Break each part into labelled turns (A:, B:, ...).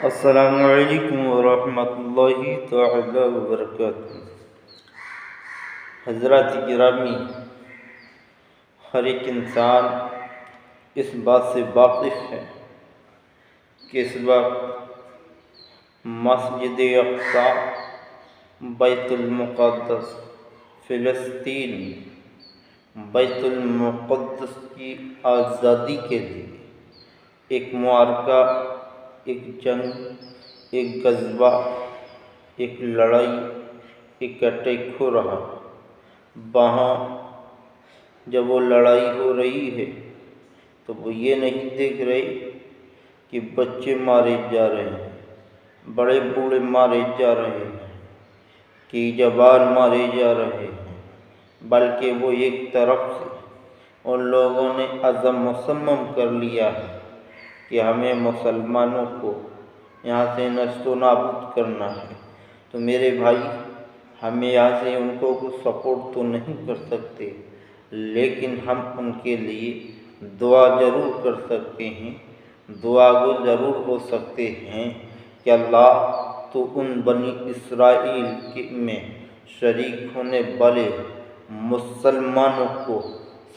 A: السلام علیکم ورحمۃ اللہ تعالی وبرکاتہ۔ حضرات گرامی، ہر ایک انسان اس بات سے واقف ہے کہ اس وقت مسجد اقصی بیت المقدس فلسطین بیت المقدس کی آزادی کے لیے ایک معرکہ، ایک جنگ، ایک غزوہ، ایک لڑائی، ایک اٹیک ہو رہا۔ وہاں جب وہ لڑائی ہو رہی ہے تو وہ یہ نہیں دیکھ رہے کہ بچے مارے جا رہے ہیں، بڑے بوڑھے مارے جا رہے ہیں، کہ جوان مارے جا رہے ہیں، بلکہ وہ ایک طرف سے ان لوگوں نے عزم مصمم کر لیا ہے کہ ہمیں مسلمانوں کو یہاں سے نشت و نابود کرنا ہے۔ تو میرے بھائی، ہم یہاں سے ان کو کچھ سپورٹ تو نہیں کر سکتے، لیکن ہم ان کے لیے دعا ضرور کر سکتے ہیں، دعا گو ضرور ہو سکتے ہیں کہ اللہ تو ان بنی اسرائیل میں شریک ہونے والے مسلمانوں کو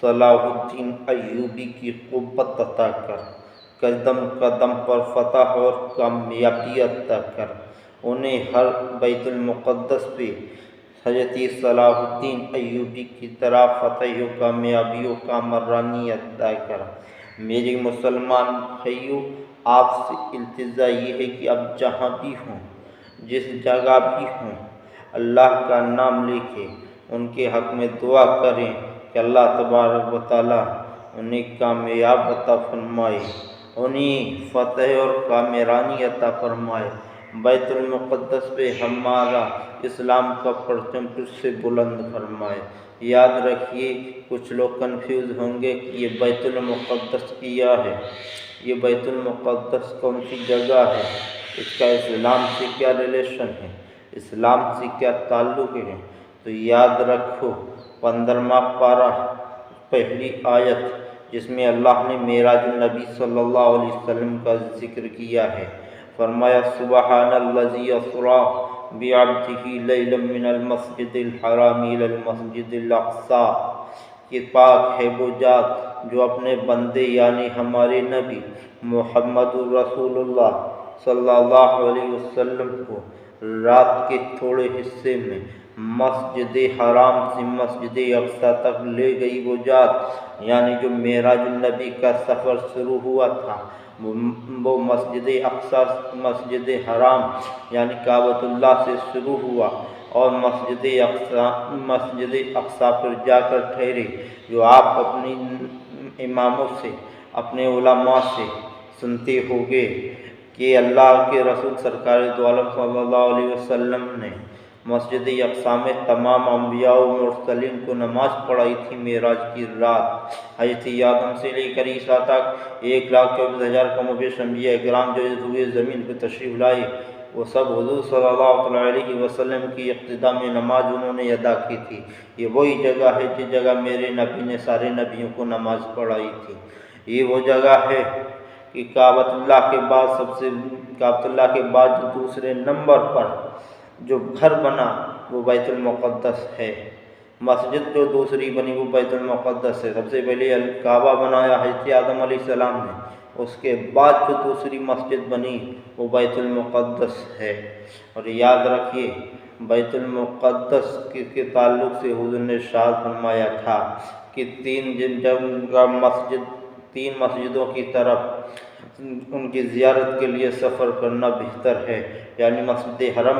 A: صلاح الدین ایوبی کی قوت عطا کر، قدم قدم پر فتح اور کامیابی عطا کر، انہیں ہر بیت المقدس پہ حضرت صلاح الدین ایوبی کی طرح فتح و کامیابی و کامرانی عطا کر۔ میری مسلمان بھائیو، آپ سے التجا یہ ہے کہ اب جہاں بھی ہوں، جس جگہ بھی ہوں، اللہ کا نام لے کے ان کے حق میں دعا کریں کہ اللہ تبارک و تعالیٰ انہیں کامیاب عطا فرمائے، انہیں فتح اور کامرانی عطا فرمائے، بیت المقدس پہ ہمارا اسلام کا پرچم پھر سے بلند فرمائے۔ یاد رکھیے، کچھ لوگ کنفیوز ہوں گے کہ یہ بیت المقدس کیا ہے، یہ بیت المقدس کون سی جگہ ہے، اس کا اسلام سے کیا ریلیشن ہے، اسلام سے کیا تعلق ہے۔ تو یاد رکھو، 15واں پارہ، پہلی آیت، جس میں اللہ نے معراج النبی صلی اللہ علیہ وسلم کا ذکر کیا ہے، فرمایا سبحان الذی اسریٰ بعبدہ لیلا من المسجد الحرام الی المسجد الاقصی، کہ پاک ہے وہ ذات جو اپنے بندے یعنی ہمارے نبی محمد الرسول اللہ صلی اللہ علیہ وسلم کو رات کے تھوڑے حصے میں مسجد حرام سے مسجد اقصی تک لے گئی وہ ذات، یعنی جو معراج النبی کا سفر شروع ہوا تھا، وہ مسجد اقصی، مسجد حرام یعنی کعبۃ اللہ سے شروع ہوا اور مسجد اقصی پر جا کر ٹھہرے، جو آپ اپنی اماموں سے، اپنے علماء سے سنتے ہوگے کہ اللہ کے رسول سرکار دو عالم صلی اللہ علیہ وسلم نے مسجد اقصی میں تمام انبیاء و مرسلین کو نماز پڑھائی تھی معراج کی رات۔ حضرت آدم سے لے کر عیسیٰ تک 1,24,000 کم و بیش انبیاء اکرام جو ہوئے زمین پہ تشریف لائے، وہ سب حضور صلی اللہ علیہ وسلم کی اقتداء میں نماز انہوں نے ادا کی تھی۔ یہ وہی جگہ ہے جس جگہ میرے نبی نے سارے نبیوں کو نماز پڑھائی تھی۔ یہ وہ جگہ ہے کہ کعبۃ اللہ کے بعد جو دوسرے نمبر پر جو گھر بنا وہ بیت المقدس ہے، مسجد جو دوسری بنی وہ بیت المقدس ہے۔ سب سے پہلے کعبہ بنایا حضرت آدم علیہ السلام نے، اس کے بعد جو دوسری مسجد بنی وہ بیت المقدس ہے۔ اور یاد رکھیے، بیت المقدس کے تعلق سے حضور نے ارشاد فرمایا تھا کہ تین مسجدوں کی طرف ان کی زیارت کے لیے سفر کرنا بہتر ہے، یعنی مسجد حرم،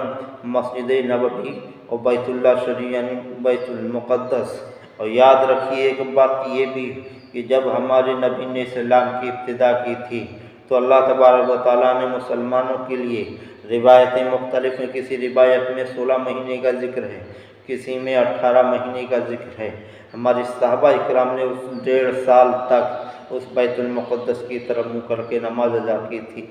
A: مسجد نبوی اور بیت اللہ شریف یعنی بیت المقدس۔ اور یاد رکھیے ایک بات یہ بھی کہ جب ہمارے نبی نے اسلام کی ابتدا کی تھی تو اللہ تبارک و تعالیٰ نے مسلمانوں کے لیے روایتیں مختلف ہیں، کسی روایت میں 16 مہینے کا ذکر ہے، کسی میں 18 مہینے کا ذکر ہے۔ ہمارے صحابہ اکرام نے اس 1.5 سال تک اس بیت المقدس کی طرف منہ کر کے نماز ادا کی تھی۔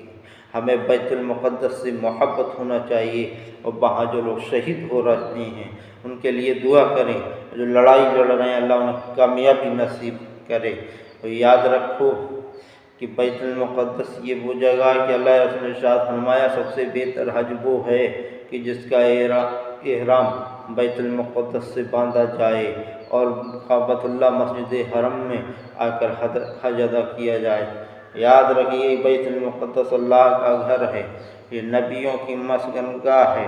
A: ہمیں بیت المقدس سے محبت ہونا چاہیے، اور وہاں جو لوگ شہید ہو رہے ہیں ان کے لیے دعا کریں، جو لڑائی لڑ رہے ہیں اللہ انہیں کامیابی نصیب کرے۔ اور یاد رکھو، کہ بیت المقدس یہ وہ جگہ ہے کہ اللہ رسول نے ارشاد فرمایا سب سے بہتر حج وہ ہے کہ جس کا احرام بیت المقدس سے باندھا جائے اور کعبۃ اللہ مسجد حرم میں آ کر حج ادا کیا جائے۔ یاد رکھیے بیت المقدس اللہ کا گھر ہے، یہ نبیوں کی مسکن گاہ ہے۔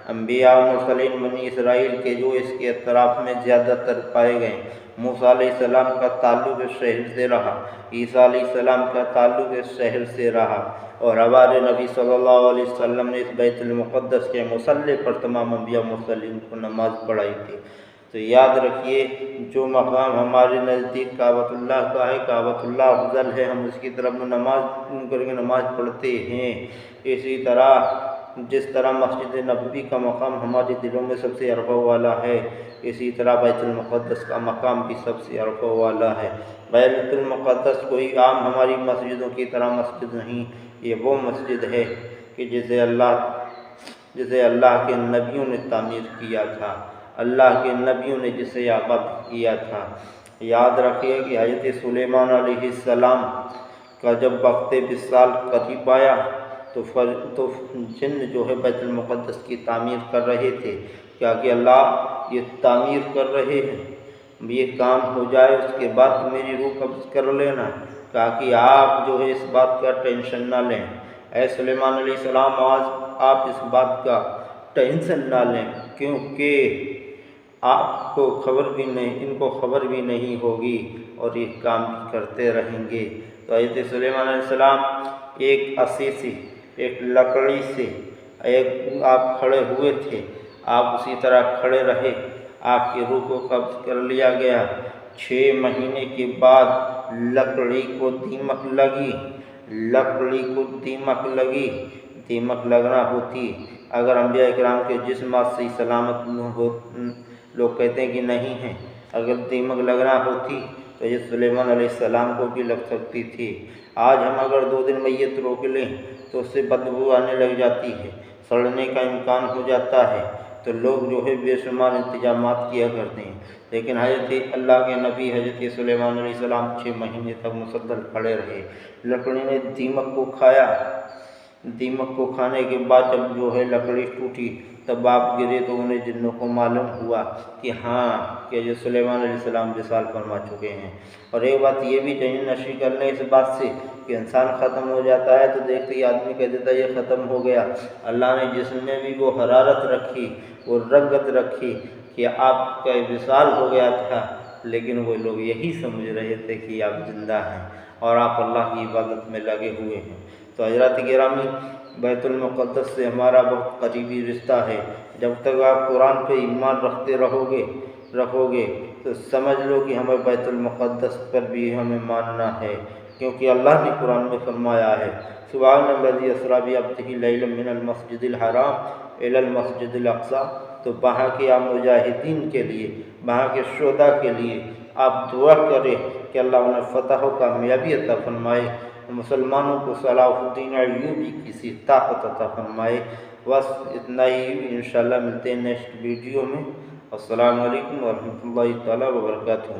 A: انبیاء و مرسلین بنی اسرائیل کے جو اس کے اطراف میں زیادہ تر پائے گئے۔ موسیٰ علیہ السلام کا تعلق اس شہر سے رہا، عیسیٰ علیہ السلام کا تعلق اس شہر سے رہا، اور ہمارے نبی صلی اللہ علیہ وسلم نے اس بیت المقدس کے مصلی پر تمام انبیاء و مرسلین کو نماز پڑھائی تھی۔ تو یاد رکھیے جو مقام ہمارے نزدیک کعبۃ اللہ کا ہے، کعبۃ اللہ افضل ہے، ہم اس کی طرف نماز کر کے نماز پڑھتے ہیں۔ اسی طرح جس طرح مسجد نبوی کا مقام ہمارے دلوں میں سب سے عرفہ والا ہے، اسی طرح بیت المقدس کا مقام بھی سب سے عرفہ والا ہے۔ بیت المقدس کوئی عام ہماری مسجدوں کی طرح مسجد نہیں، یہ وہ مسجد ہے کہ جسے اللہ کے نبیوں نے تعمیر کیا تھا، اللہ کے نبیوں نے جسے آباد کیا تھا۔ یاد رکھیے کہ حضرت سلیمان علیہ السلام کا جب وقت وصال قریب آیا تو جن جو ہے بیت المقدس کی تعمیر کر رہے تھے، کیا کہ اللہ یہ تعمیر کر رہے ہیں، یہ کام ہو جائے اس کے بعد میری روح قبض کر لینا، تاکہ آپ جو ہے اس بات کا ٹینشن نہ لیں۔ اے سلیمان علیہ السلام آج آپ اس بات کا ٹینشن نہ لیں، کیونکہ آپ کو خبر بھی نہیں، ان کو خبر بھی نہیں ہوگی اور یہ کام بھی کرتے رہیں گے۔ تو حضرت سلیمان علیہ السلام ایک عصی سے، ایک لکڑی سے آپ کھڑے ہوئے تھے، آپ اسی طرح کھڑے رہے، آپ کی روح کو قبض کر لیا گیا۔ 6 مہینے کے بعد لکڑی کو دیمک لگنا ہوتی اگر انبیاء کرام کے جسمات سے سلامت ہو، لوگ کہتے ہیں کہ نہیں ہیں، اگر دیمک لگنا ہوتی تو یہ سلیمان علیہ السلام کو بھی لگ سکتی تھی۔ آج ہم اگر 2 دن میت روک لیں تو اس سے بدبو آنے لگ جاتی ہے، سڑنے کا امکان ہو جاتا ہے، تو لوگ جو ہے بے شمار انتظامات کیا کرتے ہیں، لیکن حضرت اللہ کے نبی حضرت سلیمان علیہ السلام 6 مہینے تک مسلسل کھڑے رہے۔ لکڑی نے دیمک کو کھایا، دیمک کو کھانے کے بعد جب جو ہے لکڑی ٹوٹی تب آپ گرے تو انہیں جنوں کو معلوم ہوا کہ ہاں کہ جو سلیمان علیہ السلام وصال فرما چکے ہیں۔ اور ایک بات یہ بھی جنین نشی کر لیں اس بات سے کہ انسان ختم ہو جاتا ہے تو دیکھتے ہی آدمی کہہ دیتا ہے یہ ختم ہو گیا۔ اللہ نے جسم میں بھی وہ حرارت رکھی، وہ رغبت رکھی کہ آپ کا وصال ہو گیا تھا، لیکن وہ لوگ یہی سمجھ رہے تھے کہ آپ زندہ ہیں اور آپ اللہ کی عبادت میں لگے ہوئے ہیں۔ تو حضرات گرامی، بیت المقدس سے ہمارا بہت قریبی رشتہ ہے۔ جب تک آپ قرآن پہ ایمان رکھتے رہو گے تو سمجھ لو کہ ہمیں بیت المقدس پر بھی ہمیں ماننا ہے، کیونکہ اللہ نے قرآن میں فرمایا ہے سبحان الذی اسریٰ بعبدہ لیلا من المسجد الحرام الی المسجد الاقصی۔ تو وہاں کے آپ مجاہدین کے لیے، وہاں کے شہداء کے لیے آپ دعا کریں کہ اللہ انہیں فتح و کامیابی عطا فرمائے، مسلمانوں کو صلاح الدین ایوبی کی طاقت عطا فرمائے۔ بس اتنا ہی، انشاءاللہ ملتے ہیں نیکسٹ ویڈیو میں۔ السلام علیکم ورحمۃ اللہ تعالیٰ وبرکاتہ۔